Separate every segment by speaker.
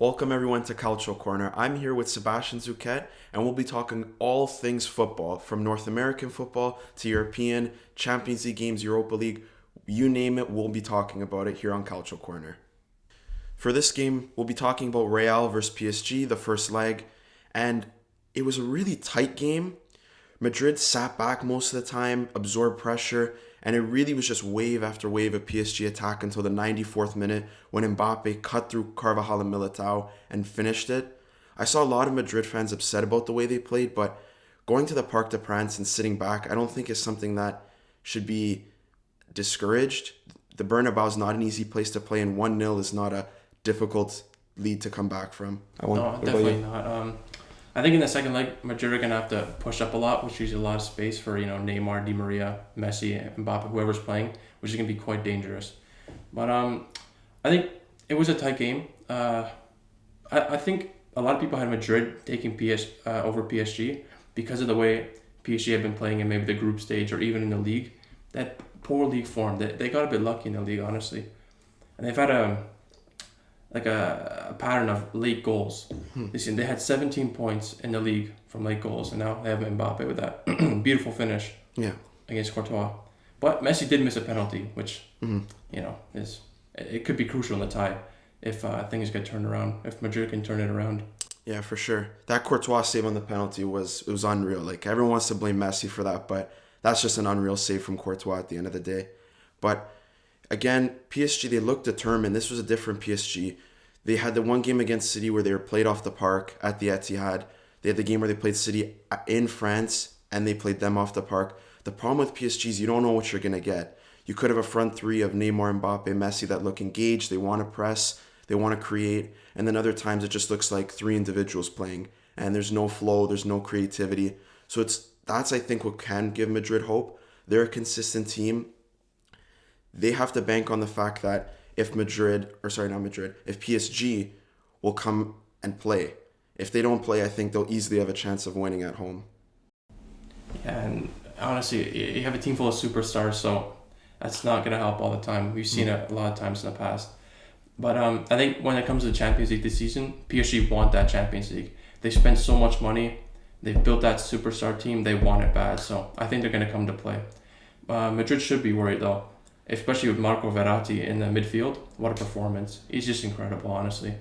Speaker 1: Welcome everyone to Calcio Corner. I'm here with Sebastian Zuquet, and we'll be talking all things football, from North American football to European, Champions League games, Europa League, you name it, we'll be talking about it here on Calcio Corner. For this game, we'll be talking about Real versus PSG, the first leg, and it was a really tight game. Madrid sat back most of the time, absorbed pressure, and it really was just wave after wave of PSG attack until the 94th minute when Mbappe cut through Carvajal and Militao and finished it. I saw a lot of Madrid fans upset about the way they played, but going to the Parc des Princes and sitting back, I don't think is something that should be discouraged. The Bernabeu is not an easy place to play, and 1-0 is not a difficult lead to come back from.
Speaker 2: No, definitely not. I think in the second leg, Madrid are going to have to push up a lot, which leaves a lot of space for, Neymar, Di Maria, Messi, Mbappe, whoever's playing, which is going to be quite dangerous. But I think it was a tight game. I think a lot of people had Madrid taking over PSG because of the way PSG had been playing in maybe the group stage or even in the league. That poor league form, they got a bit lucky in the league, honestly. And they've had a pattern of late goals. Listen, they had 17 points in the league from late goals, and now they have Mbappe with that beautiful finish against Courtois. But Messi did miss a penalty, which it could be crucial in the tie if things get turned around, if Madrid can turn it around.
Speaker 1: Yeah, for sure. That Courtois save on the penalty was unreal. Like, everyone wants to blame Messi for that, but that's just an unreal save from Courtois at the end of the day. But again, PSG, they looked determined. This was a different PSG. They had the one game against City where they were played off the park at the Etihad. They had the game where they played City in France and they played them off the park. The problem with PSG is you don't know what you're going to get. You could have a front three of Neymar, Mbappe, Messi that look engaged. They want to press. They want to create. And then other times it just looks like three individuals playing. And there's no flow. There's no creativity. So that's, I think, what can give Madrid hope. They're a consistent team. They have to bank on the fact that if PSG will come and play. If they don't play, I think they'll easily have a chance of winning at home.
Speaker 2: Yeah, and honestly, you have a team full of superstars, so that's not going to help all the time. We've seen it a lot of times in the past. But I think when it comes to the Champions League this season, PSG want that Champions League. They spent so much money. They've built that superstar team. They want it bad, so I think they're going to come to play. Madrid should be worried, though. Especially with Marco Verratti in the midfield. What a performance. He's just incredible, honestly.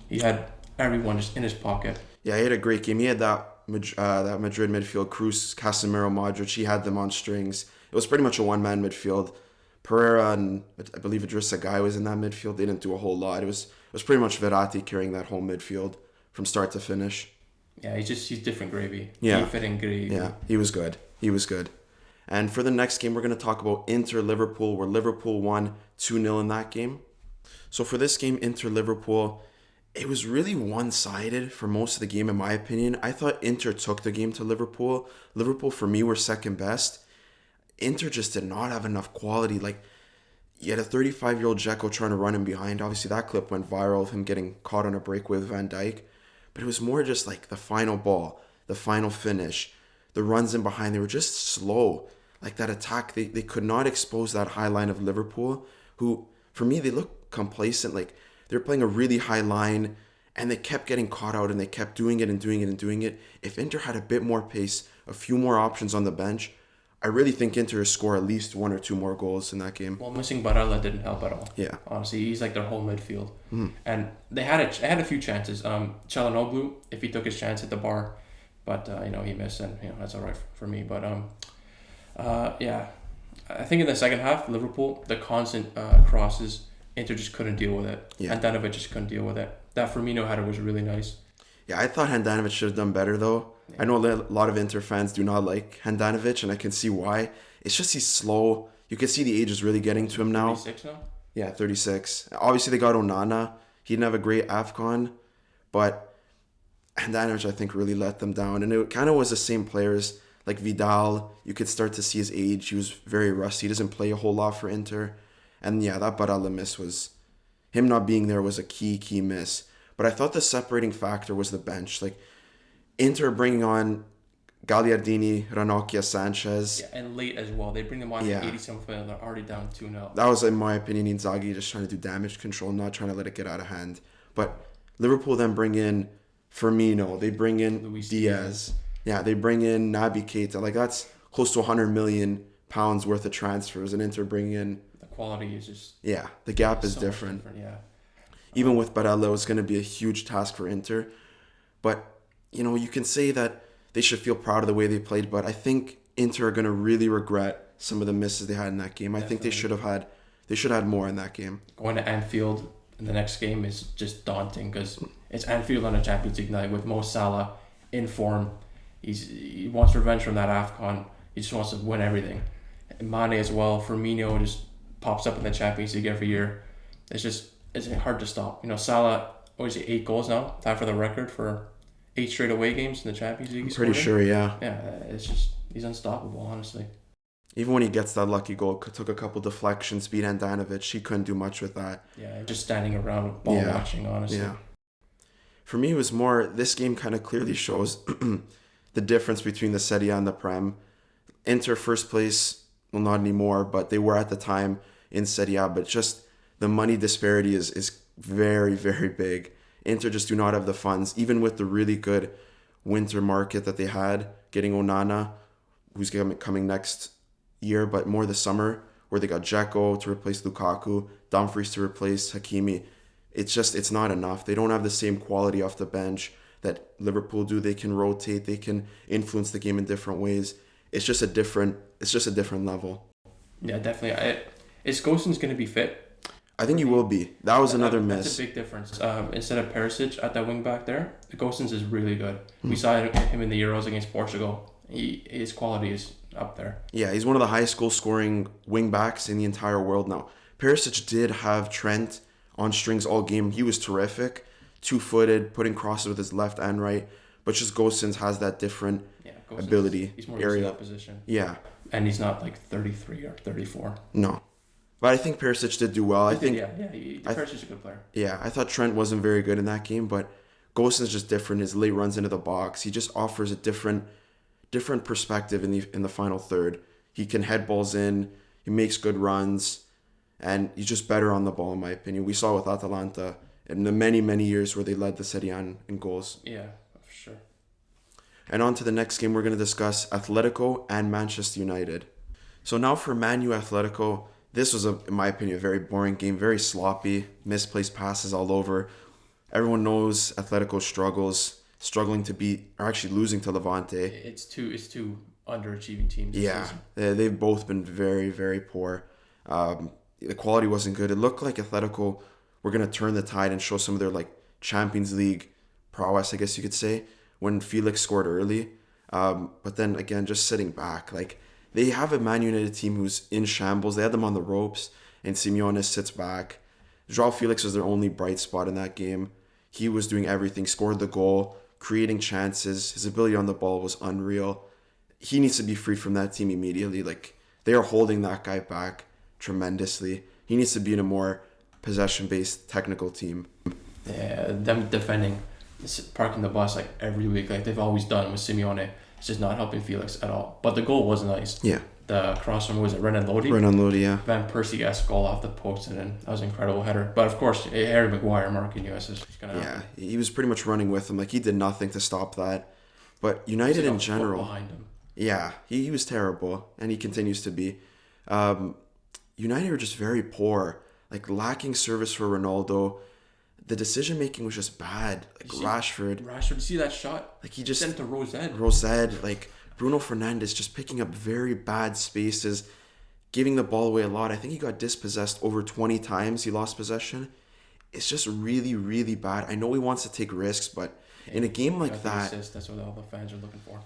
Speaker 2: He had everyone just in his pocket.
Speaker 1: Yeah, he had a great game. He had that Madrid midfield, Kroos, Casemiro, Modric. He had them on strings. It was pretty much a one-man midfield. Pereira and I believe Idrissa Gueye was in that midfield. They didn't do a whole lot. It was pretty much Verratti carrying that whole midfield from start to finish.
Speaker 2: Yeah, he's different gravy.
Speaker 1: Yeah.
Speaker 2: He fit in gravy.
Speaker 1: Yeah, he was good. And for the next game, we're going to talk about Inter-Liverpool, where Liverpool won 2-0 in that game. So for this game, Inter-Liverpool, it was really one-sided for most of the game, in my opinion. I thought Inter took the game to Liverpool. Liverpool, for me, were second best. Inter just did not have enough quality. Like, you had a 35-year-old Dzeko trying to run him behind. Obviously, that clip went viral of him getting caught on a break with Van Dijk. But it was more just like the final ball, the final finish, the runs in behind. They were just slow. Like that attack, they could not expose that high line of Liverpool, who, for me, they look complacent. Like, they're playing a really high line, and they kept getting caught out, and they kept doing it and doing it and doing it. If Inter had a bit more pace, a few more options on the bench, I really think Inter would score at least one or two more goals in that game.
Speaker 2: Well, missing Barella didn't help at all.
Speaker 1: Yeah.
Speaker 2: Honestly, he's like their whole midfield. And they had a few chances. Çalhanoğlu, if he took his chance, hit the bar. But, he missed, and, that's all right for me. But, I think in the second half, Liverpool, the constant crosses, Inter just couldn't deal with it.
Speaker 1: Yeah.
Speaker 2: And Handanovic just couldn't deal with it. That Firmino header was really nice.
Speaker 1: Yeah, I thought Handanovic should have done better, though. Yeah. I know a lot of Inter fans do not like Handanovic, and I can see why. It's just he's slow. You can see the age is really getting to him now.
Speaker 2: 36 now?
Speaker 1: Yeah, 36. Obviously, they got Onana. He didn't have a great AFCON, but Handanovic, I think, really let them down. And it kind of was the same players like Vidal. You could start to see his age. He was very rusty. He doesn't play a whole lot for Inter. And yeah, that Barella miss was... Him not being there was a key miss. But I thought the separating factor was the bench. Like, Inter bringing on Gagliardini, Ranocchia, Sanchez.
Speaker 2: Yeah, and late as well. They bring them on at 87th minute. They're already down 2-0.
Speaker 1: That was, in my opinion, Inzaghi just trying to do damage control, not trying to let it get out of hand. But Liverpool then bring in Firmino. They bring in
Speaker 2: Luis
Speaker 1: Diaz. Yeah, they bring in Naby Keita. Like, that's close to 100 million pounds worth of transfers. And Inter bring in...
Speaker 2: The quality is just...
Speaker 1: Yeah, the gap is
Speaker 2: so
Speaker 1: different.
Speaker 2: Yeah.
Speaker 1: Even with Barella, it's going to be a huge task for Inter. But, you can say that they should feel proud of the way they played. But I think Inter are going to really regret some of the misses they had in that game. I think they should have had more in that game.
Speaker 2: Going to Anfield in the next game is just daunting because it's Anfield on a Champions League night with Mo Salah in form. He wants revenge from that AFCON. He just wants to win everything. And Mane as well. Firmino just pops up in the Champions League every year. It's hard to stop. Salah, what is it, 8 goals now? Tied for the record for 8 straight away games in the Champions League.
Speaker 1: I'm pretty sure, yeah.
Speaker 2: Yeah, he's unstoppable, honestly.
Speaker 1: Even when he gets that lucky goal, took a couple deflections, beat Handanovic. He couldn't do much with that.
Speaker 2: Yeah, just standing around ball watching, honestly. Yeah.
Speaker 1: For me, it was more, this game kind of clearly shows the difference between the Serie A and the Prem. Inter first place, well, not anymore, but they were at the time in Serie A, but just the money disparity is very, very big. Inter just do not have the funds, even with the really good winter market that they had, getting Onana, who's coming next year, but more the summer, where they got Dzeko to replace Lukaku, Dumfries to replace Hakimi. It's not enough. They don't have the same quality off the bench that Liverpool do. They can rotate, they can influence the game in different ways. It's just a different level.
Speaker 2: Yeah, definitely. Is Gosens going to be fit?
Speaker 1: I think he will be. That was another miss.
Speaker 2: That's a big difference. Instead of Perisic at that wing back there, Gosens is really good. We saw him in the Euros against Portugal. His quality is up there.
Speaker 1: Yeah, he's one of the highest goal scoring wing backs in the entire world now. Perisic did have Trent on strings all game. He was terrific, 2-footed, putting crosses with his left and right. But just Gosens has that different ability.
Speaker 2: He's more used to that position.
Speaker 1: Yeah,
Speaker 2: and he's not like 33 or 34.
Speaker 1: No, but I think Perisic did do well.
Speaker 2: Perisic is a good player.
Speaker 1: Yeah, I thought Trent wasn't very good in that game, but Gosens just different. His late runs into the box, he just offers a different perspective in the final third. He can head balls in. He makes good runs, and he's just better on the ball, in my opinion. We saw with Atalanta in the many, many years where they led the Serie A in goals.
Speaker 2: Yeah, for sure.
Speaker 1: And on to the next game, we're going to discuss Atletico and Manchester United. So now for Man U Atletico, this was, in my opinion, a very boring game, very sloppy, misplaced passes all over. Everyone knows Atletico struggling to beat, or actually losing to Levante.
Speaker 2: It's two underachieving teams.
Speaker 1: Yeah, they've both been very, very poor. The quality wasn't good. It looked like Atletico were going to turn the tide and show some of their Champions League prowess, I guess you could say, when Felix scored early. But then again, just sitting back. They have a Man United team who's in shambles. They had them on the ropes, and Simeone sits back. João Felix was their only bright spot in that game. He was doing everything, scored the goal, creating chances. His ability on the ball was unreal. He needs to be freed from that team immediately. They are holding that guy back tremendously. He needs to be in a more possession-based technical team.
Speaker 2: Yeah, them defending, parking the bus every week, they've always done with Simeone. It's just not helping Felix at all. But the goal was nice.
Speaker 1: Yeah.
Speaker 2: The cross from, was it Renan Lodi?
Speaker 1: Renan Lodi, yeah.
Speaker 2: Van Persie-esque goal off the post, and then that was an incredible header. But of course, Harry Maguire marking you is just going to happen.
Speaker 1: Yeah, he was pretty much running with him. He did nothing to stop that. But United in general...
Speaker 2: behind him.
Speaker 1: Yeah, he was terrible, and he continues to be. United were just very poor. Lacking service for Ronaldo. The decision making was just bad. Rashford,
Speaker 2: you see that shot?
Speaker 1: He just
Speaker 2: sent to Rosed.
Speaker 1: Bruno Fernandes just picking up very bad spaces, giving the ball away a lot. I think he got dispossessed over 20 times. He lost possession. It's just really, really bad. I know he wants to take risks, but in a game like that,
Speaker 2: that's what all the fans are looking for.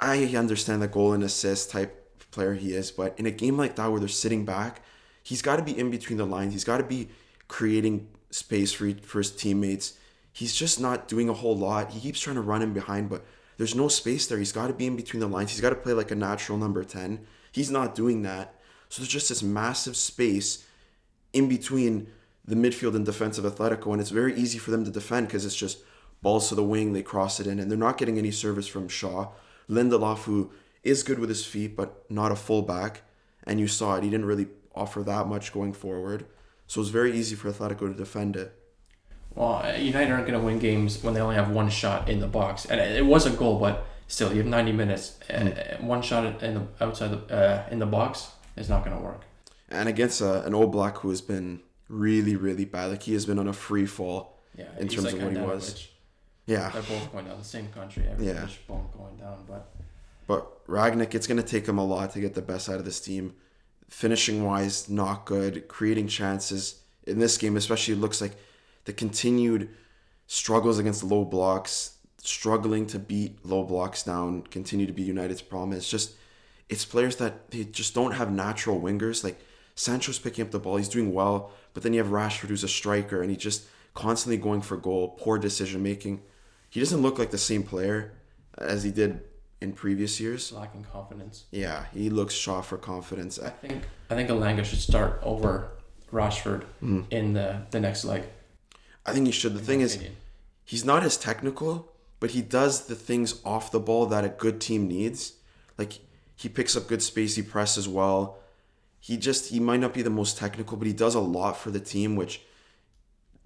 Speaker 1: I understand the goal and assist type player he is, but in a game like that where they're sitting back, he's got to be in between the lines. He's got to be creating space for his teammates. He's just not doing a whole lot. He keeps trying to run in behind, but there's no space there. He's got to be in between the lines. He's got to play like a natural number 10. He's not doing that. So there's just this massive space in between the midfield and defensive Atletico, and it's very easy for them to defend because it's just balls to the wing, they cross it in, and they're not getting any service from Shaw. Lindelof, who is good with his feet, but not a fullback, and you saw it. He didn't really offer that much going forward. So it was very easy for Atletico to defend it.
Speaker 2: Well, United aren't going to win games when they only have one shot in the box, and it was a goal, but still, you have 90 minutes. One shot in the outside in the box is not going to work.
Speaker 1: And against an All Black who has been really, really bad. Like, he has been on a free fall in terms of what he was. Yeah.
Speaker 2: They're both going down the same country. Everybody's both going down.
Speaker 1: But Ragnick, it's going to take him a lot to get the best out of this team. Finishing wise, not good. Creating chances. In this game, especially, it looks like the continued struggles against low blocks, struggling to beat low blocks down, continue to be United's problem. It's players that they just don't have natural wingers. Like, Sancho's picking up the ball, he's doing well, but then you have Rashford, who's a striker, and he's just constantly going for goal, poor decision making. He doesn't look like the same player as he did in previous years.
Speaker 2: Lacking confidence.
Speaker 1: Yeah, he looks shot for confidence.
Speaker 2: I think Elanga should start over Rashford in the next leg.
Speaker 1: I think he should. The thing is, he's not as technical, but he does the things off the ball that a good team needs. Like, he picks up good space, he presses well. He might not be the most technical, but he does a lot for the team, which,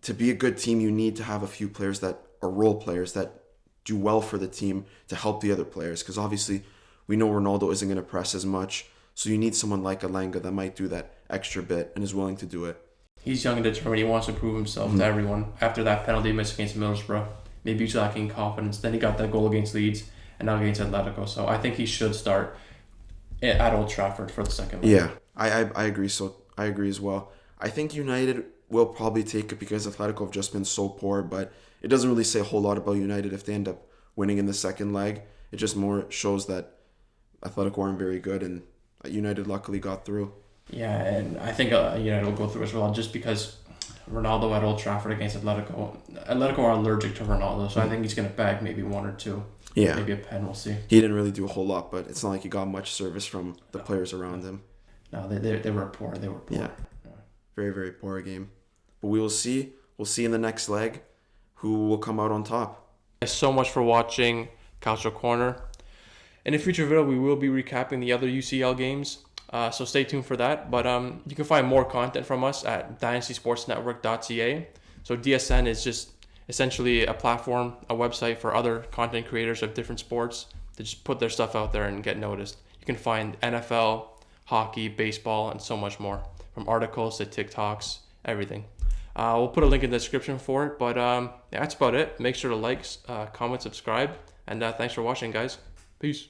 Speaker 1: to be a good team, you need to have a few players that are role players that do well for the team to help the other players. Because obviously, we know Ronaldo isn't going to press as much. So you need someone like Elanga that might do that extra bit and is willing to do it.
Speaker 2: He's young and determined. He wants to prove himself to everyone. After that penalty miss against Middlesbrough, maybe he's lacking confidence. Then he got that goal against Leeds and now against Atletico. So I think he should start at Old Trafford for the second leg.
Speaker 1: Yeah, I agree. So I agree as well. I think United will probably take it because Atletico have just been so poor, but it doesn't really say a whole lot about United if they end up winning in the second leg. It just more shows that Atletico aren't very good, and United luckily got through.
Speaker 2: Yeah, and I think United will go through as well, just because Ronaldo at Old Trafford against Atletico. Atletico are allergic to Ronaldo, so I think he's going to bag maybe one or two.
Speaker 1: Yeah.
Speaker 2: Maybe a pen, we'll see.
Speaker 1: He didn't really do a whole lot, but it's not like he got much service from the players around him.
Speaker 2: No, they were poor. They were poor.
Speaker 1: Yeah. Very, very poor game. But we will see. We'll see in the next leg who will come out on top.
Speaker 2: Thanks so much for watching Calcio Corner. In a future video, we will be recapping the other UCL games. So stay tuned for that. But you can find more content from us at dynastysportsnetwork.ca. So DSN is just essentially a platform, a website for other content creators of different sports to just put their stuff out there and get noticed. You can find NFL, hockey, baseball, and so much more. From articles to TikToks, everything. We'll put a link in the description for it. But that's about it. Make sure to like, comment, subscribe. And thanks for watching, guys. Peace.